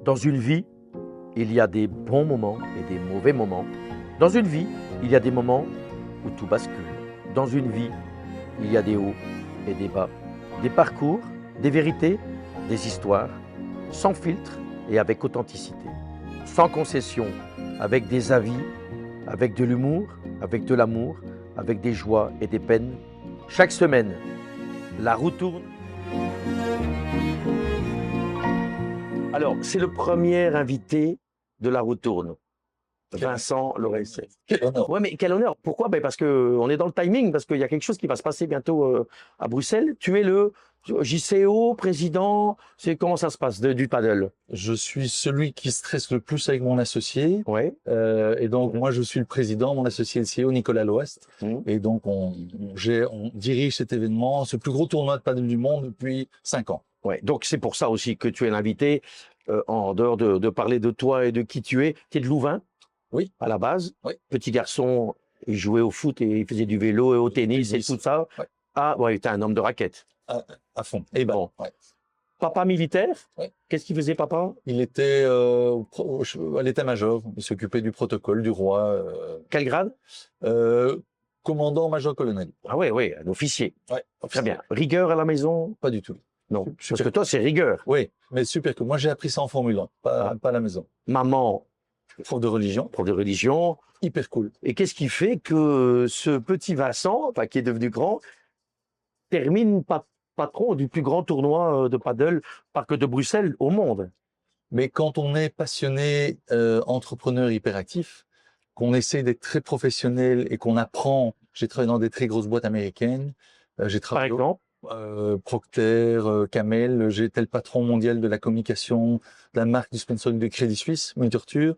Dans une vie, il y a des bons moments et des mauvais moments. Dans une vie, il y a des moments où tout bascule. Dans une vie, il y a des hauts et des bas, des parcours, des vérités, des histoires, sans filtre et avec authenticité, sans concession, avec des avis, avec de l'humour, avec de l'amour, avec des joies et des peines. Chaque semaine, la roue tourne. Alors, c'est le premier invité de la roue tourne, Vincent Lorenset. Quel honneur. Ouais, mais quel honneur. Pourquoi? Parce qu'on est dans le timing, parce qu'il y a quelque chose qui va se passer bientôt à Bruxelles. Tu es le JCO, président. Comment ça se passe du paddle? Je suis celui qui stresse le plus avec mon associé. Ouais. Et donc, moi, je suis le président, mon associé le CEO, Nicolas Loest. Et donc, on dirige cet événement, ce plus gros tournoi de paddle du monde depuis 5 ans. Ouais. Donc, c'est pour ça aussi que tu es l'invité, en dehors de parler de toi et de qui tu es. Tu es de Louvain? Oui. À la base? Oui. Petit garçon, il jouait au foot et il faisait du vélo et au tennis et tout ça? Ouais. Ah, ouais, t'es un homme de raquette. À fond. Et ben, Bon. ouais. Papa militaire? Ouais. Qu'est-ce qu'il faisait, papa? Il était à l'état-major. Il s'occupait du protocole du roi. Quel grade? Commandant-major-colonel. Ah ouais, ouais, un officier. Ouais. Très bien. Rigueur à la maison? Pas du tout. Non. Parce que toi, c'est rigueur. Oui, mais super que moi j'ai appris ça en Formule 1, pas à la maison. Maman, Prof de religion, prof de religion. hyper cool. Et qu'est-ce qui fait que ce petit Vincent, enfin, qui est devenu grand, termine patron du plus grand tournoi de paddle, parc de Bruxelles, au monde? Mais quand on est passionné, entrepreneur hyperactif, qu'on essaie d'être très professionnel et qu'on apprend, j'ai travaillé dans des très grosses boîtes américaines, j'ai Par travaillé exemple? Procter, Camel, j'ai été le patron mondial de la communication de la marque du sponsoring de Crédit Suisse, Munterture.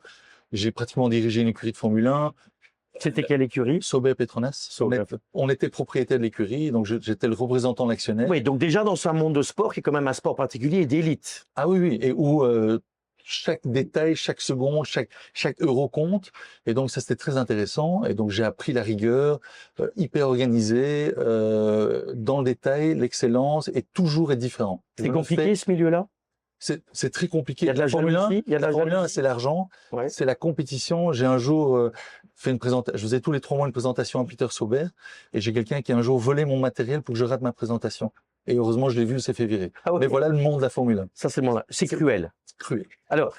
J'ai pratiquement dirigé une écurie de Formule 1. C'était quelle écurie? Sauber Petronas. Sauber. On était propriétaire de l'écurie, donc j'étais le représentant de l'actionnaire. Oui, donc déjà dans un monde de sport qui est quand même un sport particulier et d'élite. Ah oui, oui, et où chaque détail, chaque seconde, chaque euro compte. Et donc ça, c'était très intéressant. Et donc j'ai appris la rigueur, hyper organisé, dans le détail, l'excellence, et toujours être différent. C'est compliqué ce milieu-là? C'est très compliqué. Il y a de la Formule 1, jalousie, il y a de la Formule 1, jalousie. c'est l'argent, Ouais. c'est la compétition. J'ai un jour fait une présentation, je faisais tous les 3 mois une présentation à Peter Sauber, et j'ai quelqu'un qui a un jour volé mon matériel pour que je rate ma présentation. Et heureusement, je l'ai vu, il s'est fait virer. Ah, ok. Mais voilà le monde de la Formule 1. Ça, c'est le monde-là. C'est cruel. Cruel. Alors,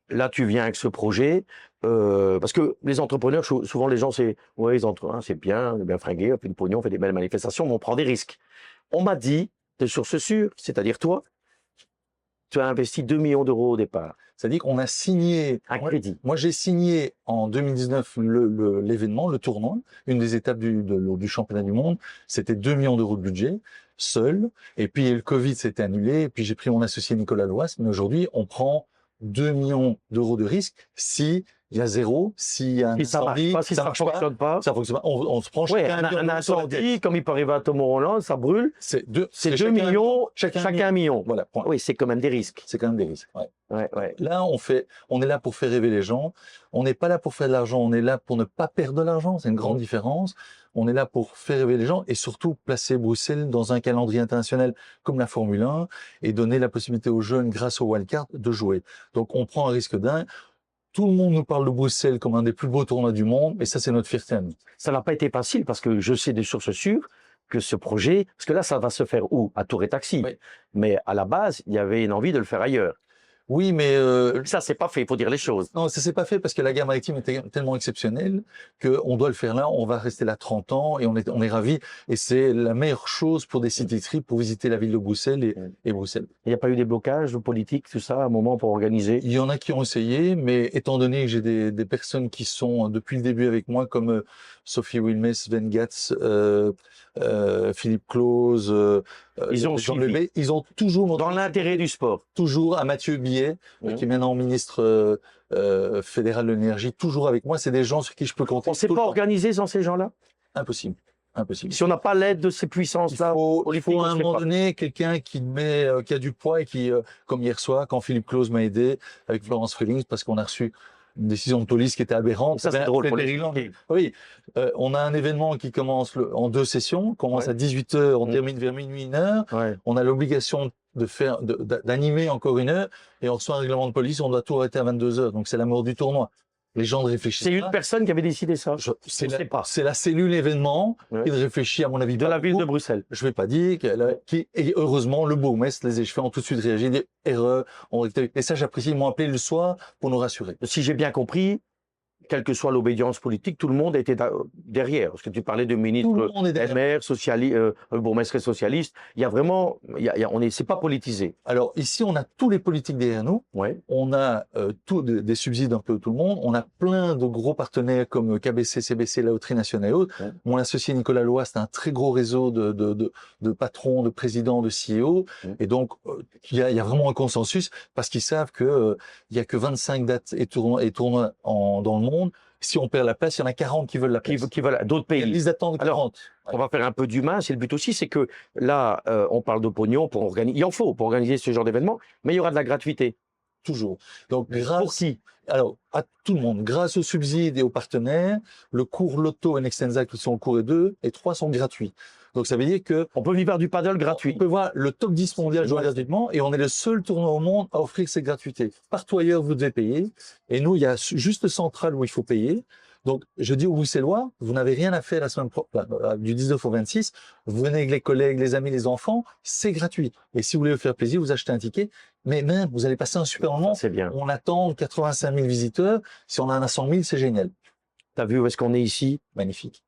là, tu viens avec ce projet, parce que les entrepreneurs, souvent les gens, c'est c'est bien fringué, on fait du pognon, on fait des belles manifestations, mais on prend des risques. On m'a dit, de source sûre, c'est-à-dire toi, tu as investi 2 millions d'euros au départ. C'est-à-dire qu'on a signé Un crédit. Moi, j'ai signé en 2019 l'événement, le tournoi, une des étapes du championnat du monde. C'était 2 millions d'euros de budget, seul. Et puis le Covid s'était annulé. Et puis j'ai pris mon associé Nicolas Loas. Mais aujourd'hui, on prend 2 millions d'euros de risque si il y a zéro, s'il y a un Si ça marche incendie, pas, si ça fonctionne pas. ça fonctionne pas. On se prend Ouais, chacun un million sur la tête. incendie, comme il peut arriver à Tom Holland, ça brûle. C'est 2 millions, chacun un million. Voilà, point. Oui, c'est quand même des risques. C'est quand même des risques. Ouais. Ouais. Là, on est là pour faire rêver les gens. On n'est pas là pour faire de l'argent. On est là pour ne pas perdre de l'argent. C'est une grande différence. On est là pour faire rêver les gens et surtout placer Bruxelles dans un calendrier international comme la Formule 1 et donner la possibilité aux jeunes, grâce au wildcard, de jouer. Donc, on prend un risque dingue. Tout le monde nous parle de Bruxelles comme un des plus beaux tournois du monde, et ça, c'est notre fierté à nous. Ça n'a pas été facile parce que je sais de sources sûres que ce projet, parce que là, ça va se faire où? À Tour et Taxi. Oui. Mais à la base, il y avait une envie de le faire ailleurs. Oui, mais Ça, c'est pas fait, il faut dire les choses. non, ça s'est pas fait parce que la gare maritime était tellement exceptionnelle qu'on doit le faire là. On va rester là 30 ans et on est ravis. Et c'est la meilleure chose pour des city trips, pour visiter la ville de Bruxelles et Bruxelles. Il n'y a pas eu des blocages politiques, tout ça, à un moment pour organiser? Il y en a qui ont essayé, mais étant donné que j'ai des personnes qui sont depuis le début avec moi, comme Sophie Wilmès, Sven Gatz, Philippe Claus, Ils ont Jean suivi. Lebet, ils ont toujours Dans l'intérêt du sport. toujours à Mathieu Billet, qui est maintenant ministre fédéral de l'énergie, toujours avec moi. C'est des gens sur qui je peux compter. On ne s'est tout le pas temps. organisé sans ces gens-là? Impossible. Impossible. Si on n'a pas l'aide de ces puissances-là, Il faut à un moment donné quelqu'un qui a du poids et qui, comme hier soir, quand Philippe Claus m'a aidé avec Florence Frelings, parce qu'on a reçu une décision de police qui était aberrante. Ça, c'est drôle pour les Oui, on a un événement qui commence en 2 sessions, commence à 18 h, on termine vers minuit, 1 heure. Ouais. On a l'obligation d'animer encore 1 heure et on reçoit un règlement de police, on doit tout arrêter à 22 h. Donc c'est la mort du tournoi. Les gens ne réfléchissent pas. C'est une personne qui avait décidé ça. C'est la cellule événement qui réfléchit, à mon avis, de la ville de Bruxelles. Je vais pas dire et heureusement, le bourgmestre, les échevins ont tout de suite réagi, des erreurs, et ça, j'apprécie. Ils m'ont appelé le soir pour nous rassurer. Si j'ai bien compris, quelle que soit l'obédience politique, tout le monde était derrière. Parce que tu parlais de ministre MR, bourgmestre socialiste. Il y a vraiment, c'est pas politisé. Alors ici, on a tous les politiques derrière nous. Ouais. On a des subsides un peu tout le monde. On a plein de gros partenaires comme KBC, CBC, la Loterie nationale et autres. Ouais. Mon associé Nicolas Lois, c'est un très gros réseau de patrons, de présidents, de CEO. Ouais. Et donc, il y a vraiment un consensus parce qu'ils savent que il y a que 25 dates et tournois dans le monde. Si on perd la place, il y en a 40 qui veulent la place. Qui veulent d'autres pays. Ils attendent 40. Alors, on va faire un peu d'humain. C'est le but aussi, c'est que là, on parle de pognon pour organiser. Il en faut pour organiser ce genre d'événement, mais il y aura de la gratuité. Toujours. Donc, pour qui? Alors, à tout le monde. Grâce aux subsides et aux partenaires, le cours Lotto et Nextensa, qui sont au cours 2 et 3 sont gratuits. Donc, ça veut dire que on peut vivre du paddle gratuit. On peut voir le top 10 mondial jouer gratuitement et on est le seul tournoi au monde à offrir ces gratuités. Partout ailleurs, vous devez payer. Et nous, il y a juste Centrale où il faut payer. Donc, je dis aux Bruxellois, vous n'avez rien à faire la semaine du 19 au 26. Vous venez avec les collègues, les amis, les enfants. C'est gratuit. Et si vous voulez vous faire plaisir, vous achetez un ticket. Mais même, vous allez passer un super moment. C'est bien. On attend 85 000 visiteurs. Si on en a 100 000, c'est génial. T'as vu où est-ce qu'on est ici? Magnifique.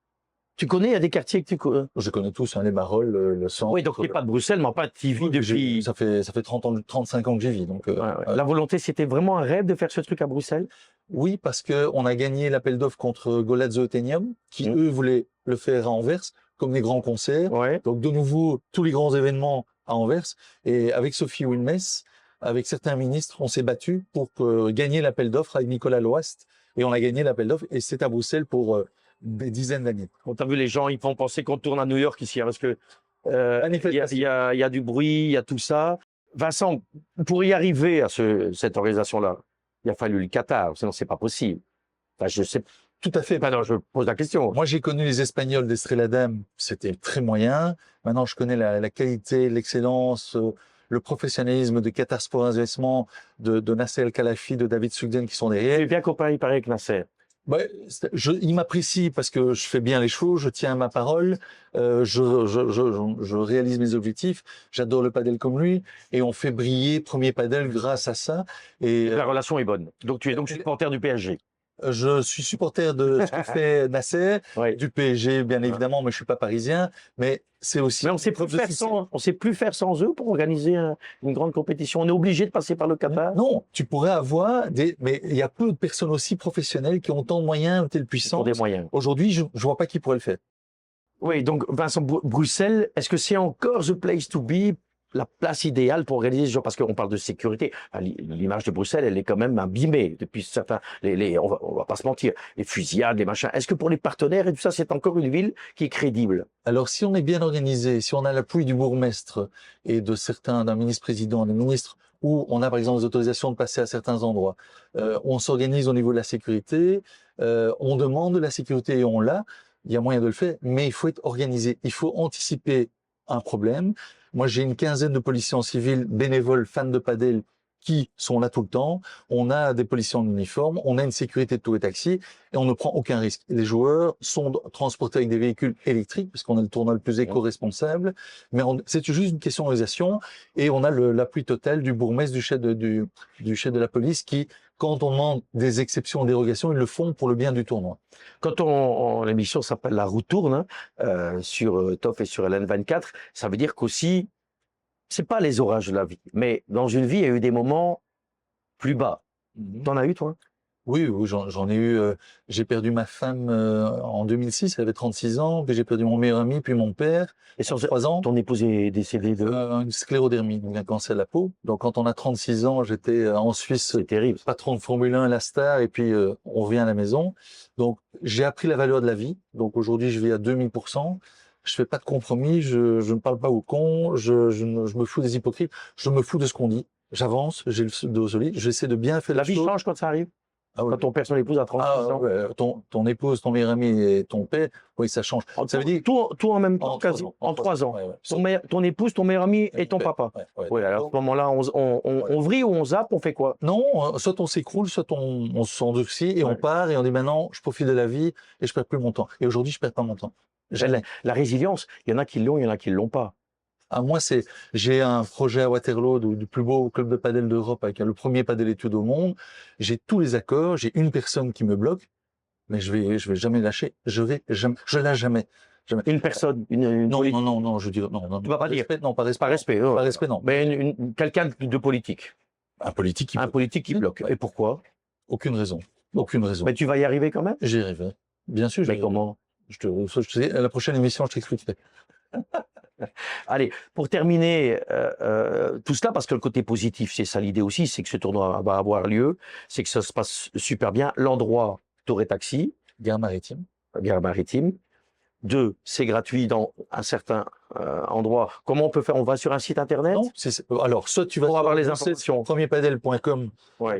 Tu connais, il y a des quartiers que tu connais? Je connais tous, les Barolles, le centre. Oui, donc tu n'es pas de Bruxelles, mais pas de TV depuis... Ça fait 35 ans que j'y vis. Donc, La volonté, c'était vraiment un rêve de faire ce truc à Bruxelles? Oui, parce que on a gagné l'appel d'offres contre Golazzo Otenium, qui eux voulaient le faire à Anvers, comme les grands concerts. Ouais. Donc de nouveau, tous les grands événements à Anvers. Et avec Sophie Wilmès, avec certains ministres, on s'est battu pour gagner l'appel d'offres avec Nicolas Loast. Et on a gagné l'appel d'offres. Et c'est à Bruxelles pour des dizaines d'années. On t'a vu, les gens, ils font penser qu'on tourne à New York ici, hein, parce que il y a du bruit, il y a tout ça. Vincent, pour y arriver à cette organisation-là, il a fallu le Qatar, sinon c'est pas possible. Enfin, je sais. Tout à fait. Non, je pose la question. Moi, j'ai connu les Espagnols d'Estreladam, c'était très moyen. Maintenant, je connais la qualité, l'excellence, le professionnalisme de Qatar Sport Investissement, de Nasser El Khelafi, de David Sugden qui sont derrière. J'ai bien comparé avec Nasser. Ouais, il m'apprécie parce que je fais bien les choses, je tiens à ma parole, je réalise mes objectifs, j'adore le padel comme lui, et on fait briller Premier Padel grâce à ça. Et la relation est bonne. Donc tu es donc supporter du PSG. Je suis supporter de ce que fait Nasser, du PSG bien évidemment, mais je suis pas parisien. Mais c'est aussi. Mais on sait plus faire sans eux pour organiser une grande compétition. On est obligé de passer par le Qatar. Non, tu pourrais avoir mais il y a peu de personnes aussi professionnelles qui ont tant de moyens, telle puissance. Des moyens. Aujourd'hui, je vois pas qui pourrait le faire. Oui, donc Vincent, Bruxelles, est-ce que c'est encore the place to be? La place idéale pour organiser ce genre, parce qu'on parle de sécurité. Enfin, l'image de Bruxelles, elle est quand même abîmée depuis certains, on va pas se mentir, les fusillades, les machins. Est-ce que pour les partenaires et tout ça, c'est encore une ville qui est crédible? Alors, si on est bien organisé, si on a l'appui du bourgmestre et d'un ministre-président, des ministres, où on a par exemple des autorisations de passer à certains endroits, on s'organise au niveau de la sécurité, on demande de la sécurité et on l'a, il y a moyen de le faire, mais il faut être organisé, il faut anticiper un problème. Moi, j'ai une quinzaine de policiers en civil, bénévoles, fans de padel, qui sont là tout le temps. On a des policiers en uniforme, on a une sécurité de tous les taxis et on ne prend aucun risque. Les joueurs sont transportés avec des véhicules électriques parce qu'on a le tournoi le plus éco-responsable. Mais c'est juste une question d'organisation et on a l'appui total du bourgmestre, du chef de la police qui, quand on demande des exceptions, dérogations, ils le font pour le bien du tournoi. Quand l'émission s'appelle La roue tourne, sur TOF et sur LN24, ça veut dire qu'aussi, c'est pas les orages de la vie, mais dans une vie, il y a eu des moments plus bas. T'en as eu, toi? Oui, j'en ai eu. J'ai perdu ma femme en 2006, elle avait 36 ans, puis j'ai perdu mon meilleur ami, puis mon père. Et sur 3 ans. Ton épouse est décédée de une sclérodermie, donc un cancer de la peau. Donc quand on a 36 ans, j'étais en Suisse, c'est terrible. Patron de Formule 1, la star, et puis on revient à la maison. Donc j'ai appris la valeur de la vie. Donc aujourd'hui, je vis à 2000%. Je fais pas de compromis, je ne parle pas aux cons, je me fous des hypocrites, je me fous de ce qu'on dit. J'avance, j'ai le dos solide, j'essaie de bien faire la vie choses. change quand ça arrive. Ah oui. Quand on perd son épouse à 36 ans. Ouais, ton épouse, ton meilleur ami et ton père, oui, ça change. Ça veut dire Tout en même temps, en quasi, 3 ans. en 3 ans. Ouais, ouais. Ton épouse, ton meilleur ami et ton Ouais, papa. ouais. Oui, alors à ce moment-là, on vrille ou on zappe, on fait quoi? Non, soit on s'écroule, soit on s'endurcit et Ouais. on part et on dit maintenant, je profite de la vie et je perds plus mon temps. Et aujourd'hui, je perds pas mon temps. Jamais. La résilience, il y en a qui l'ont, il y en a qui l'ont pas. Ah, moi, j'ai un projet à Waterloo du plus beau club de padel d'Europe avec le premier padel étude au monde. J'ai tous les accords, j'ai une personne qui me bloque, mais je vais jamais lâcher. Je lâche jamais. Jamais. Une personne, Non, je veux dire, non. Tu vas pas dire. Non, pas respect. Pas respect. Pas respect, non. Mais quelqu'un de politique. Un politique qui Un bloque. politique qui bloque. Et pourquoi? Aucune raison. Aucune raison. Mais tu vas y arriver quand même? J'y arriverai. Bien sûr, Mais comment? À la prochaine émission, je t'expliquerai. Allez, pour terminer tout cela, parce que le côté positif, c'est ça l'idée aussi, c'est que ce tournoi va avoir lieu, c'est que ça se passe super bien. L'endroit, Tour et Taxi, Gare maritime. Gare maritime. 2, c'est gratuit dans un certain endroit. Comment on peut faire? On va sur un site internet? Non, alors, soit tu vas Pour sur avoir les informations. premierpadel.com.be Ouais.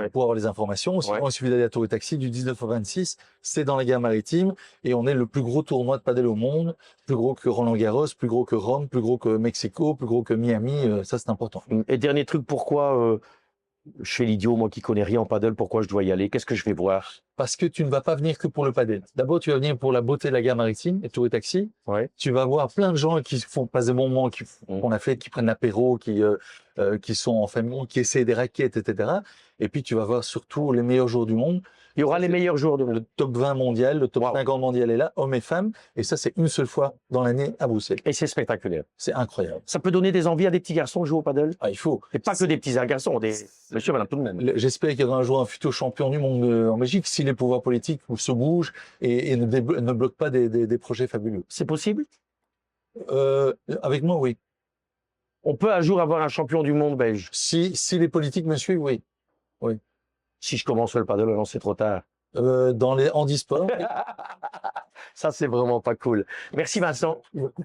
pour avoir les informations. Sinon, il suffit d'aller à Tour et Taxi du 19 au 26. C'est dans la gare maritime et on est le plus gros tournoi de padel au monde. Plus gros que Roland-Garros, plus gros que Rome, plus gros que Mexico, plus gros que Miami. Ça, c'est important. Et dernier truc, pourquoi je fais l'idiot, moi qui connais rien en padel, pourquoi je dois y aller? Qu'est-ce que je vais voir? Parce que tu ne vas pas venir que pour le padel. D'abord, tu vas venir pour la beauté de la gare maritime et Tour et Taxi. Ouais. Tu vas voir plein de gens qui font passer des bons moments, qu'on a fait, qui prennent l'apéro, qui sont en famille, qui essaient des raquettes, etc. Et puis, tu vas voir surtout les meilleurs jours du monde. Il y aura les meilleurs jours de Le top 20 mondial, le top 50 mondial est là, hommes et femmes. Et ça, c'est une seule fois dans l'année à Bruxelles. Et c'est spectaculaire. C'est incroyable. Ça peut donner des envies à des petits garçons de jouer au padel? Ah, il faut. Et pas que des petits garçons, des monsieur, madame, tout le monde. J'espère qu'il y aura un jour un futur champion du monde en Belgique si les pouvoirs politiques se bougent et ne bloquent pas des projets fabuleux. C'est possible? Avec moi, oui. On peut un jour avoir un champion du monde belge. Si les politiques me suivent, oui. Oui. Si je commence le padel, non, c'est trop tard. Dans les handisports. Ça, c'est vraiment pas cool. Merci Vincent.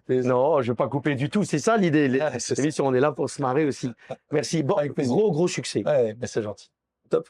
Non, je vais pas couper du tout. C'est ça l'idée. L'émission, on est là pour se marrer aussi. Merci. Bon, gros succès. Ouais, mais c'est gentil. Top.